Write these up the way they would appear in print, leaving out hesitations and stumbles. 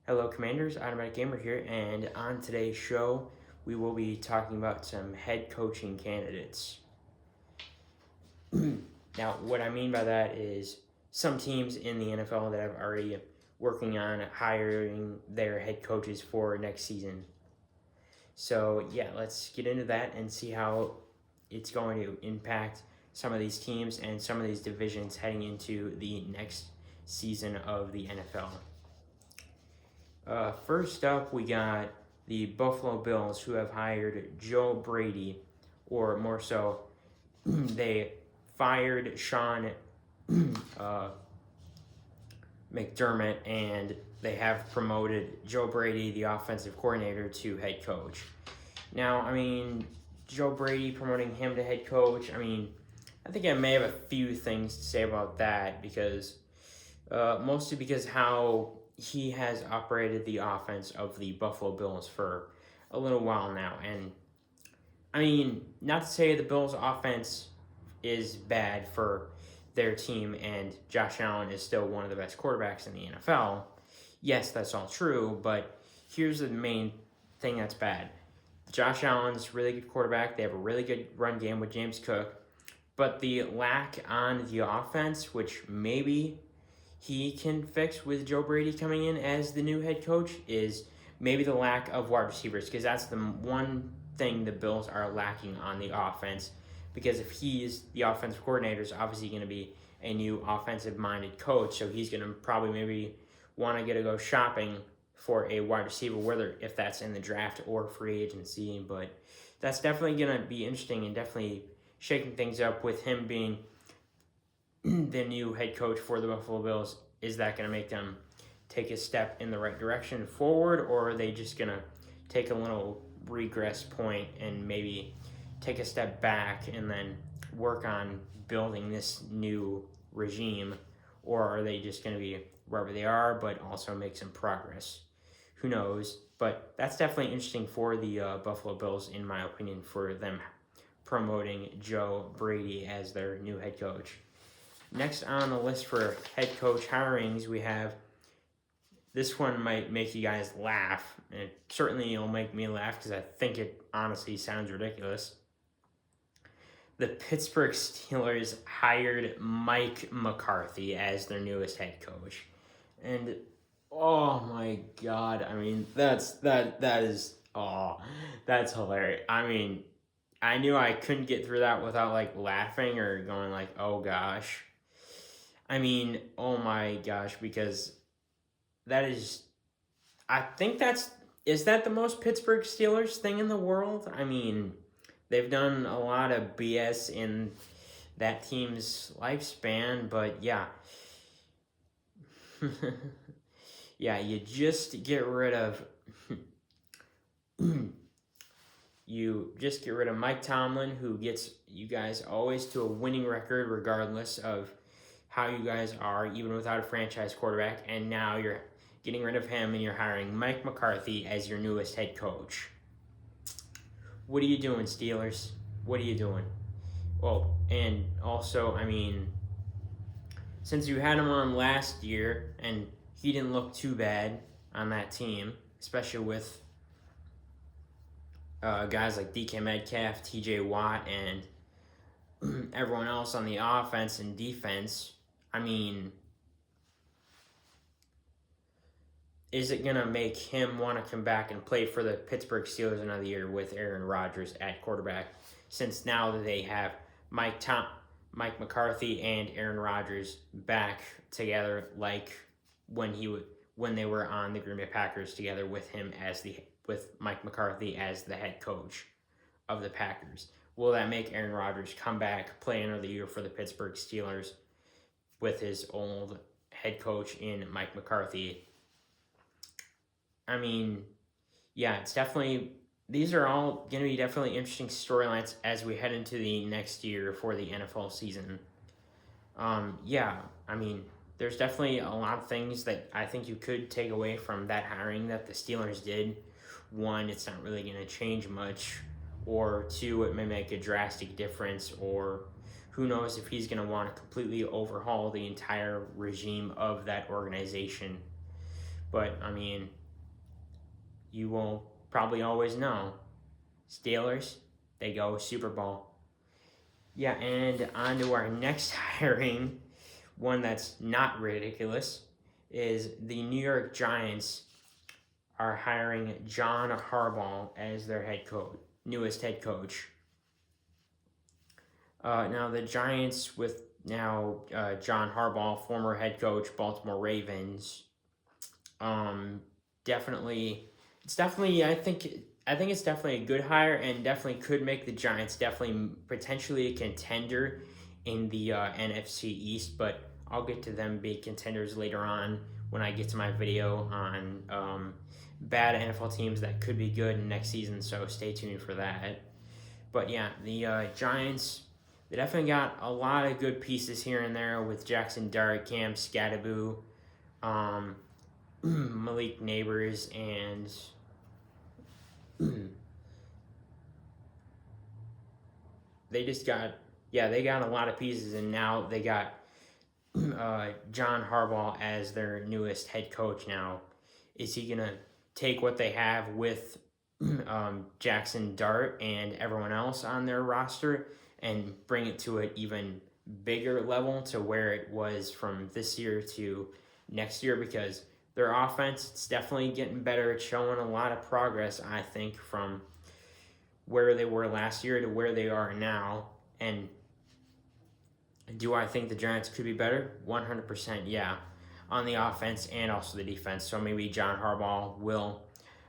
Hello, Commanders. Automatic Gamer here, and on today's show, we will be talking about some head coaching candidates. Now, what I mean by that is some teams in the NFL that are already working on hiring their head coaches for next season. So, yeah, let's get into that and see how it's going to impact some of these teams and some of these divisions heading into the next season of the NFL. First up, we got the Buffalo Bills, who have hired Joe Brady, or more so, they fired Sean McDermott, and they have promoted Joe Brady, the offensive coordinator, to head coach. Now, Joe Brady promoting him to head coach, I think I may have a few things to say about that because mostly because how he has operated the offense of the Buffalo Bills for a little while now. And not to say the Bills' offense is bad for their team and Josh Allen is still one of the best quarterbacks in the NFL. Yes, that's all true, but here's the main thing that's bad. Josh Allen's a really good quarterback. They have a really good run game with James Cook. But the lack on the offense, which maybe he can fix with Joe Brady coming in as the new head coach, is maybe the lack of wide receivers, because that's the one thing the Bills are lacking on the offense. Because if he's the offensive coordinator, is obviously going to be a new offensive-minded coach, so he's going to probably maybe want to go shopping for a wide receiver, whether if that's in the draft or free agency. But that's definitely going to be interesting and definitely shaking things up with him being the new head coach for the Buffalo Bills. Is that going to make them take a step in the right direction forward, or are they just going to take a little regress point and maybe take a step back and then work on building this new regime, or are they just going to be wherever they are but also make some progress? Who knows? But that's definitely interesting for the Buffalo Bills, in my opinion, for them promoting Joe Brady as their new head coach. Next on the list for head coach hirings, we have, this one might make you guys laugh, and it certainly will make me laugh because I think it honestly sounds ridiculous. The Pittsburgh Steelers hired Mike McCarthy as their newest head coach. And oh my god, that's hilarious. I knew I couldn't get through that without laughing or going oh gosh. Oh my gosh, because that is, I think is that the most Pittsburgh Steelers thing in the world? They've done a lot of BS in that team's lifespan, but yeah. Yeah, you just get rid of Mike Tomlin, who gets you guys always to a winning record regardless of how you guys are, even without a franchise quarterback, and now you're getting rid of him and you're hiring Mike McCarthy as your newest head coach. What are you doing, Steelers? What are you doing? Well, and also, since you had him on last year and he didn't look too bad on that team, especially with guys like DK Metcalf, TJ Watt, and everyone else on the offense and defense, is it going to make him want to come back and play for the Pittsburgh Steelers another year with Aaron Rodgers at quarterback, since now that they have Mike McCarthy and Aaron Rodgers back together, like when they were on the Green Bay Packers together with Mike McCarthy as the head coach of the Packers? Will that make Aaron Rodgers come back, play another year for the Pittsburgh Steelers with his old head coach in Mike McCarthy? Yeah, it's definitely, these are all going to be definitely interesting storylines as we head into the next year for the NFL season. There's definitely a lot of things that I think you could take away from that hiring that the Steelers did. One, it's not really going to change much, or two, it may make a drastic difference, or who knows if he's going to want to completely overhaul the entire regime of that organization. But, I mean, you will probably always know. Steelers, they go Super Bowl. Yeah, and on to our next hiring, one that's not ridiculous, is the New York Giants are hiring John Harbaugh as their newest head coach. Now the Giants with John Harbaugh, former head coach, Baltimore Ravens. It's definitely I think it's definitely a good hire and definitely could make the Giants definitely potentially a contender in the NFC East, but I'll get to them being contenders later on when I get to my video on bad NFL teams that could be good next season, so stay tuned for that. But yeah, the Giants, they definitely got a lot of good pieces here and there with Jackson Dart, Cam Scattaboo, Malik Neighbors, and they got a lot of pieces, and now they got John Harbaugh as their newest head coach. Now, is he gonna take what they have with Jackson Dart and everyone else on their roster and bring it to an even bigger level to where it was from this year to next year? Because their offense, it's definitely getting better. It's showing a lot of progress, I think, from where they were last year to where they are now. And do I think the Giants could be better? 100%, yeah, on the offense and also the defense. So maybe John Harbaugh will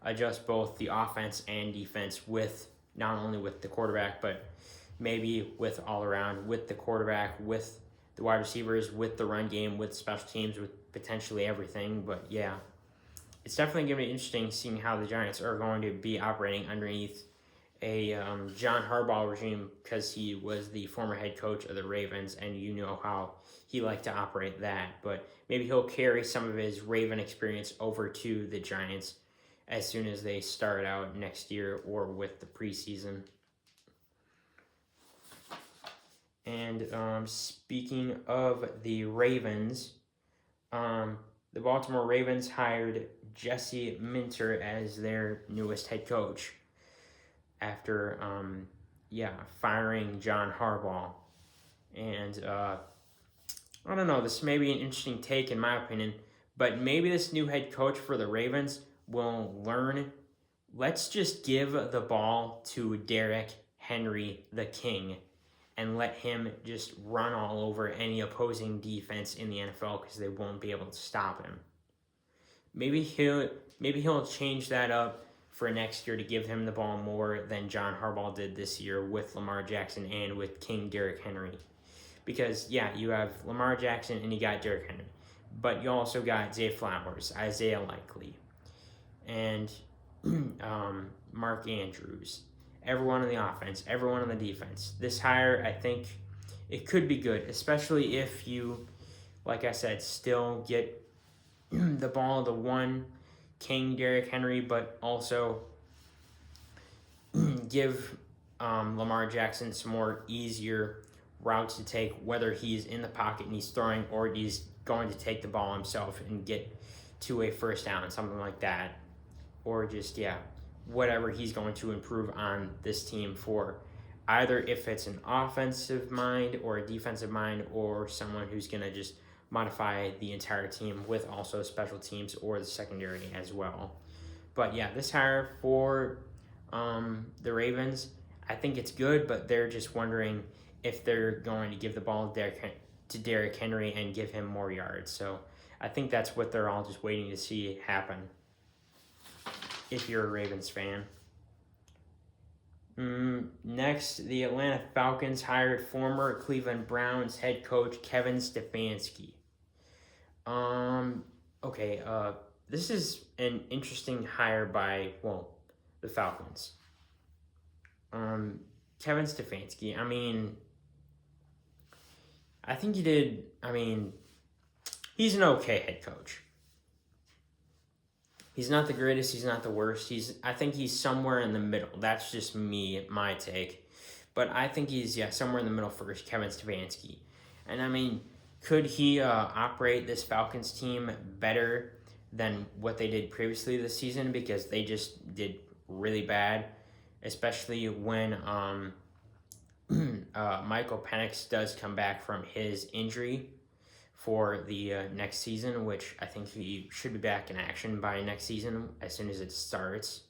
adjust both the offense and defense with not only with the quarterback, but maybe with all around, with the quarterback, with the wide receivers, with the run game, with special teams, with potentially everything. But yeah, it's definitely going to be interesting seeing how the Giants are going to be operating underneath a John Harbaugh regime, because he was the former head coach of the Ravens, and you know how he liked to operate that. But maybe he'll carry some of his Raven experience over to the Giants as soon as they start out next year or with the preseason. And speaking of the Ravens, the Baltimore Ravens hired Jesse Minter as their newest head coach after firing John Harbaugh. And I don't know, this may be an interesting take in my opinion, but maybe this new head coach for the Ravens will learn, let's just give the ball to Derrick Henry, the king, and let him just run all over any opposing defense in the NFL because they won't be able to stop him. Maybe he'll change that up for next year to give him the ball more than John Harbaugh did this year with Lamar Jackson and with King Derrick Henry. Because, yeah, you have Lamar Jackson and you got Derrick Henry. But you also got Zay Flowers, Isaiah Likely, and Mark Andrews. Everyone on the offense, everyone on the defense. This hire, I think, it could be good, especially if you, like I said, still get the ball to one King Derrick Henry, but also give Lamar Jackson some more easier routes to take, whether he's in the pocket and he's throwing or he's going to take the ball himself and get to a first down, something like that. Or just, whatever he's going to improve on this team for, either if it's an offensive mind or a defensive mind or someone who's going to just modify the entire team with also special teams or the secondary as well. But yeah, this hire for the Ravens, I think it's good, but they're just wondering if they're going to give the ball to Derrick Henry and give him more yards. So I think that's what they're all just waiting to see happen, if you're a Ravens fan. Next, the Atlanta Falcons hired former Cleveland Browns head coach Kevin Stefanski. This is an interesting hire by, the Falcons. Kevin Stefanski, I think he's an okay head coach. He's not the greatest, he's not the worst. I think he's somewhere in the middle. That's just my take. But I think he's, somewhere in the middle for Kevin Stefanski. And could he operate this Falcons team better than what they did previously this season because they just did really bad, especially when Michael Penix does come back from his injury for the next season, which I think he should be back in action by next season as soon as it starts.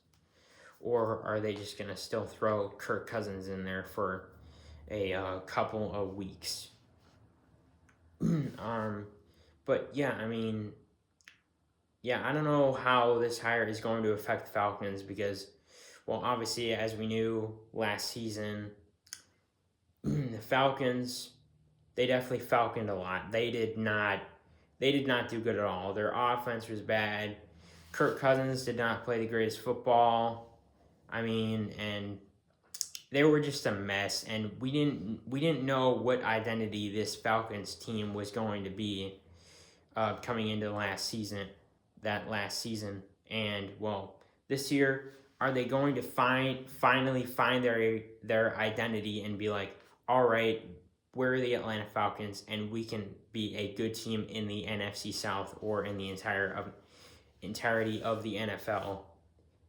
Or are they just going to still throw Kirk Cousins in there for a couple of weeks? But yeah, I mean, yeah, I don't know how this hire is going to affect the Falcons because, well, obviously, as we knew last season, the Falcons, they definitely falconed a lot. They did not do good at all. Their offense was bad. Kirk Cousins did not play the greatest football. I mean, and they were just a mess, and we didn't know what identity this Falcons team was going to be coming into last season. And well, this year, are they going to finally find their identity and be like, all right, we're the Atlanta Falcons, and we can be a good team in the NFC South or in the entirety of the NFL?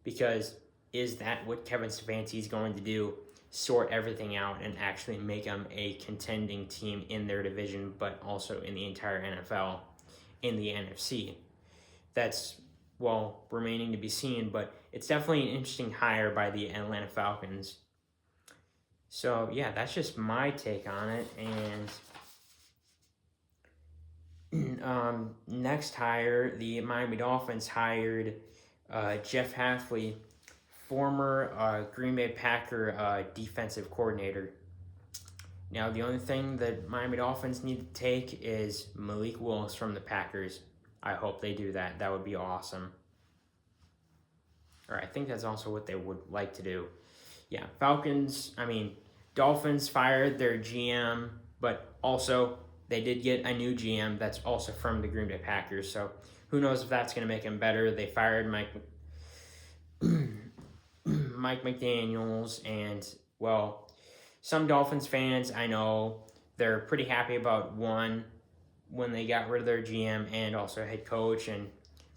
Because is that what Kevin Stefanski is going to do? Sort everything out and actually make them a contending team in their division, but also in the entire NFL, in the NFC? That's, well, remaining to be seen, but it's definitely an interesting hire by the Atlanta Falcons. So, yeah, that's just my take on it. And next hire, the Miami Dolphins hired Jeff Hafley, former Green Bay Packer defensive coordinator. Now, the only thing that Miami Dolphins need to take is Malik Willis from the Packers. I hope they do that. That would be awesome. Or I think that's also what they would like to do. Yeah, Dolphins fired their GM, but also they did get a new GM that's also from the Green Bay Packers. So who knows if that's going to make him better. They fired Mike McDaniels, and, well, some Dolphins fans, I know, they're pretty happy about when they got rid of their GM and also head coach, and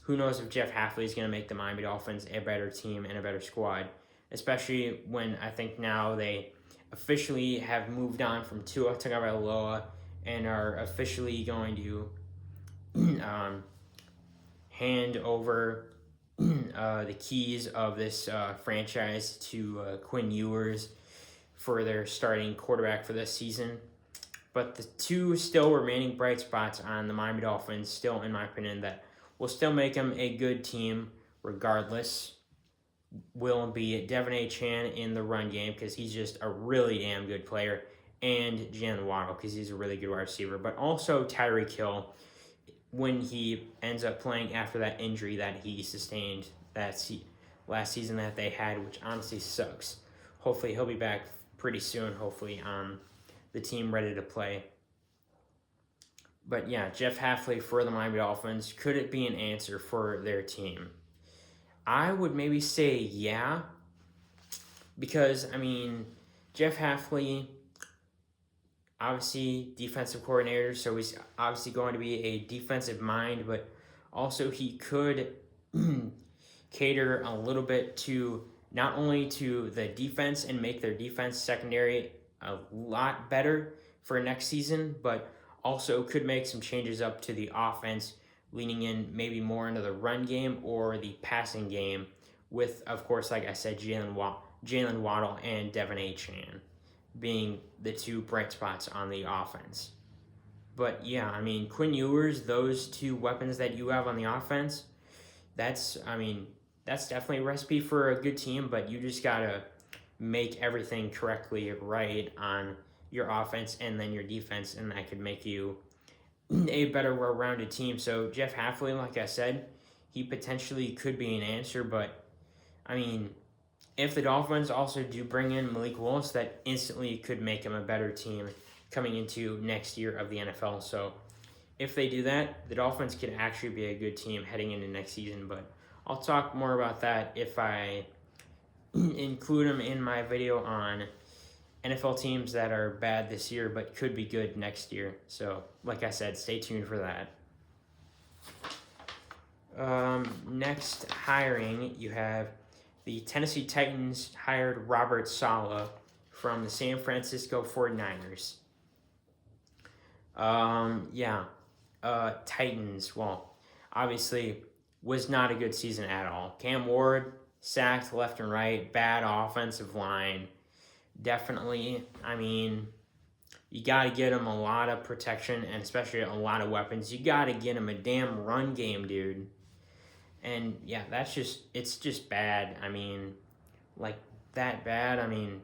who knows if Jeff Hafley is going to make the Miami Dolphins a better team and a better squad, especially when I think now they officially have moved on from Tua Tagovailoa and are officially going to hand over the keys of this franchise to Quinn Ewers for their starting quarterback for this season. But the two still remaining bright spots on the Miami Dolphins, still in my opinion, that will still make them a good team regardless, will be Devin A. Chan in the run game because he's just a really damn good player, and Jalen Waddle because he's a really good wide receiver, but also Tyreek Hill when he ends up playing after that injury that he sustained last season that they had, which honestly sucks. Hopefully he'll be back pretty soon, hopefully the team ready to play. But yeah, Jeff Hafley for the Miami Dolphins, could it be an answer for their team? I would maybe say yeah, because, Jeff Hafley, obviously defensive coordinator, so he's obviously going to be a defensive mind, but also he could cater a little bit to not only to the defense and make their defense secondary a lot better for next season, but also could make some changes up to the offense, leaning in maybe more into the run game or the passing game with, of course, like I said, Jalen Waddle and Devin A. Chan being the two bright spots on the offense. But yeah, Quinn Ewers, those two weapons that you have on the offense, that's definitely a recipe for a good team, but you just gotta make everything correctly right on your offense and then your defense, and that could make you a better well-rounded team. So Jeff Hafley, like I said, he potentially could be an answer, but if the Dolphins also do bring in Malik Willis, that instantly could make him a better team coming into next year of the NFL. So if they do that, the Dolphins could actually be a good team heading into next season, but I'll talk more about that if I include them in my video on NFL teams that are bad this year but could be good next year. So, like I said, stay tuned for that. Next hiring, you have the Tennessee Titans hired Robert Saleh from the San Francisco 49ers. Titans, well, obviously was not a good season at all. Cam Ward sacked left and right, bad offensive line. Definitely, I mean, you got to get him a lot of protection and especially a lot of weapons. You got to get him a damn run game, dude. And yeah, it's just bad. I mean, like that bad. I mean,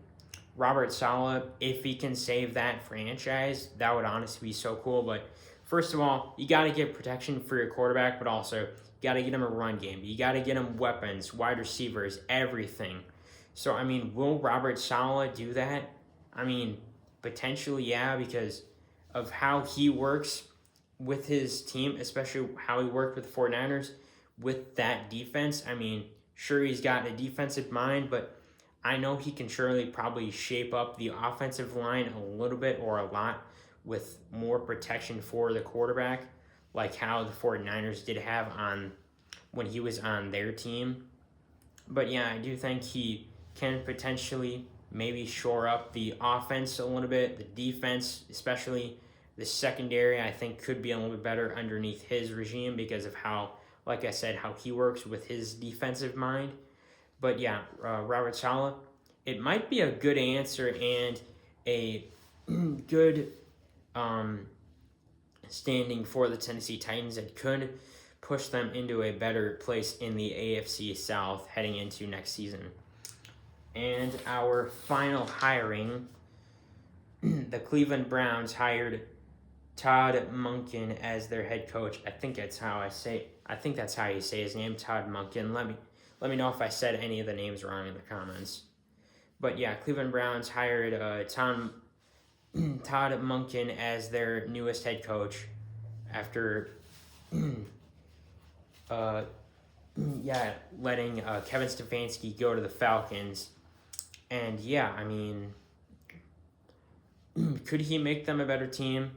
Robert Saleh, if he can save that franchise, that would honestly be so cool. But first of all, you got to get protection for your quarterback, but also you got to get him a run game. You got to get him weapons, wide receivers, everything. So, I mean, will Robert Saleh do that? I mean, potentially, yeah, because of how he works with his team, especially how he worked with the 49ers with that defense. I mean, sure, he's got a defensive mind, but I know he can surely probably shape up the offensive line a little bit or a lot with more protection for the quarterback, like how the 49ers did have on when he was on their team. But yeah, I do think he can potentially maybe shore up the offense a little bit. The defense, especially the secondary, I think could be a little bit better underneath his regime because of how, like I said, how he works with his defensive mind. But yeah, Robert Saleh, it might be a good answer and a good standing for the Tennessee Titans that could push them into a better place in the AFC South heading into next season. And our final hiring, the Cleveland Browns hired Todd Monken as their head coach. I think that's how you say his name, Todd Monken. Let me know if I said any of the names wrong in the comments. But yeah, Cleveland Browns hired Todd Monken as their newest head coach after letting Kevin Stefanski go to the Falcons. And yeah, I mean, could he make them a better team?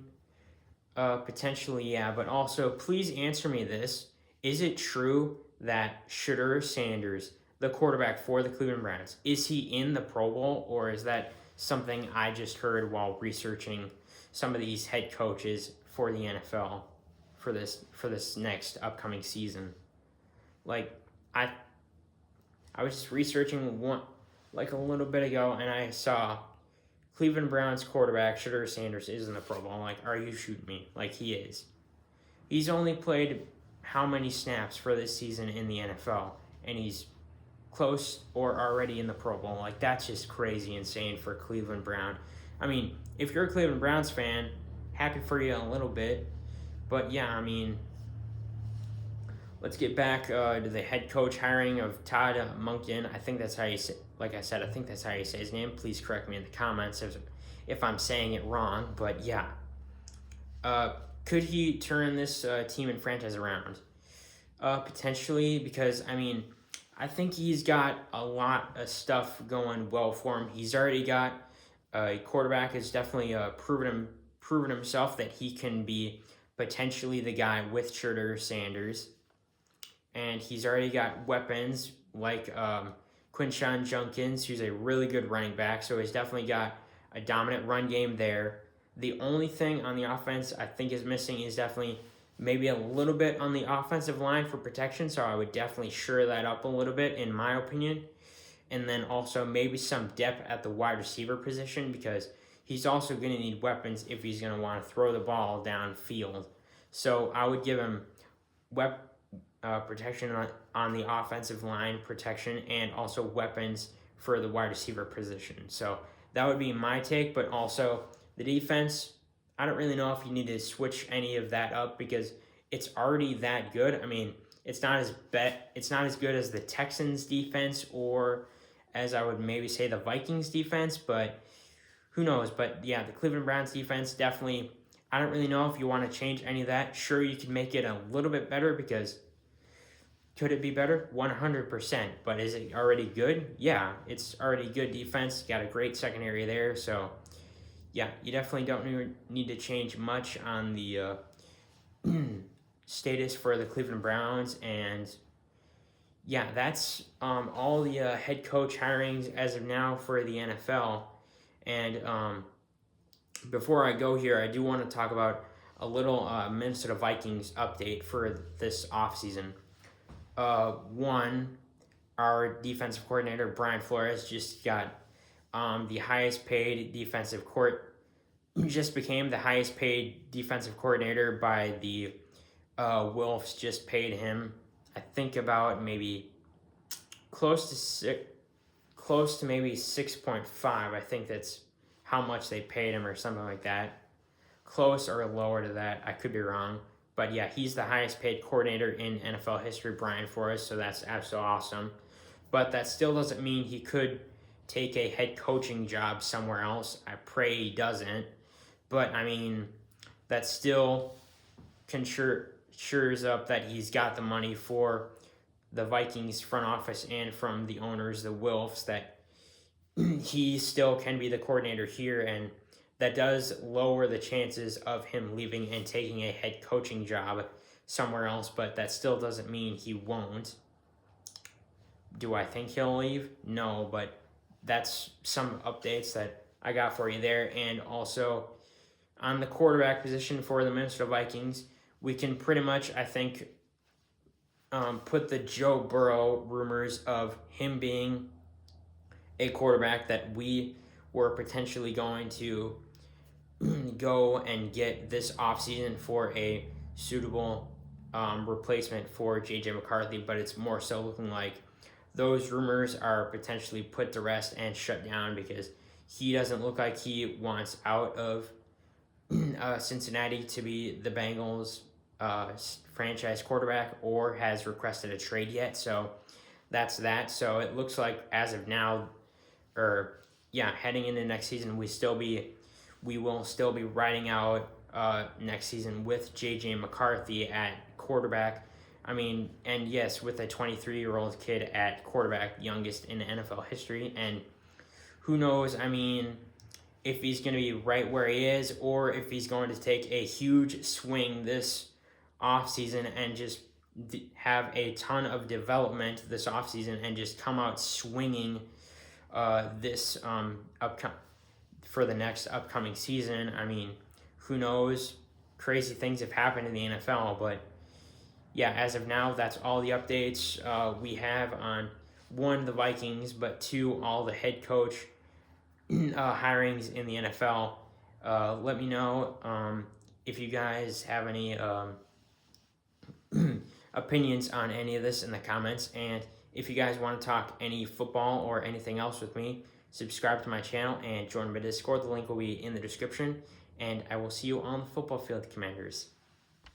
Potentially, yeah. But also, please answer me this. Is it true that Shedeur Sanders, the quarterback for the Cleveland Browns, is he in the Pro Bowl, or is that something I just heard while researching some of these head coaches for the NFL for this next upcoming season? Like, I was just researching one like a little bit ago, and I saw Cleveland Browns quarterback Shedeur Sanders is in the Pro Bowl. I'm like, are you shooting me? Like, he is. He's only played how many snaps for this season in the NFL, and he's close or already in the Pro Bowl. Like, that's just crazy insane for Cleveland Brown. I mean, if you're a Cleveland Browns fan, happy for you a little bit. But yeah, I mean, let's get back to the head coach hiring of Todd Monken. I think that's how you say, like I said, I think that's how you say his name. Please correct me in the comments if I'm saying it wrong. But yeah, could he turn this team and franchise around? Potentially, because I mean, I think he's got a lot of stuff going well for him. He's already got a quarterback has definitely proven himself that he can be potentially the guy with Shedeur Sanders. And he's already got weapons like Quinshon Judkins, who's a really good running back. So he's definitely got a dominant run game there. The only thing on the offense I think is missing is definitely maybe a little bit on the offensive line for protection. So I would definitely shore that up a little bit, in my opinion. And then also maybe some depth at the wide receiver position, because he's also going to need weapons if he's going to want to throw the ball downfield. So I would give him protection on the offensive line, protection, and also weapons for the wide receiver position. So that would be my take, but also the defense, I don't really know if you need to switch any of that up because it's already that good. I mean, it's not as good as the Texans defense or as I would maybe say the Vikings defense, but who knows? But yeah, the Cleveland Browns defense definitely, I don't really know if you want to change any of that. Sure, you can make it a little bit better because could it be better? 100%. But is it already good? Yeah, it's already good defense. Got a great secondary there. So yeah, you definitely don't need to change much on the status for the Cleveland Browns. And yeah, that's all the head coach hirings as of now for the NFL. And before I go here, I do want to talk about a little Minnesota Vikings update for this offseason. One, our defensive coordinator, Brian Flores, just got the highest paid defensive just became the highest paid defensive coordinator by the Wolves. Just paid him, I think, about maybe close to maybe 6.5. I think that's how much they paid him or something like that. Close or lower to that. I could be wrong. But yeah, he's the highest paid coordinator in NFL history, Brian Flores, so that's absolutely awesome. But that still doesn't mean he could take a head coaching job somewhere else. I pray he doesn't. But, I mean, that still ensures up that he's got the money for the Vikings front office and from the owners, the Wolves, that he still can be the coordinator here, and that does lower the chances of him leaving and taking a head coaching job somewhere else, but that still doesn't mean he won't. Do I think he'll leave? No, but that's some updates that I got for you there. And also, on the quarterback position for the Minnesota Vikings, we can pretty much, I think, put the Joe Burrow rumors of him being a quarterback that we were potentially going to go and get this offseason for a suitable replacement for J.J. McCarthy, but it's more so looking like those rumors are potentially put to rest and shut down because he doesn't look like he wants out of Cincinnati to be the Bengals franchise quarterback or has requested a trade yet. So that's that. So it looks like as of now, heading into next season, we will still be riding out next season with J.J. McCarthy at quarterback. I mean, and yes, with a 23-year-old kid at quarterback, youngest in NFL history. And who knows, I mean, if he's going to be right where he is or if he's going to take a huge swing this offseason and just have a ton of development this offseason and just come out swinging for the next upcoming season. I mean, who knows? Crazy things have happened in the NFL, but yeah, as of now, that's all the updates we have on, one, the Vikings, but two, all the head coach hirings in the NFL. Let me know if you guys have any opinions on any of this in the comments, and if you guys want to talk any football or anything else with me, subscribe to my channel and join my Discord. The link will be in the description, and I will see you on the football field, Commanders.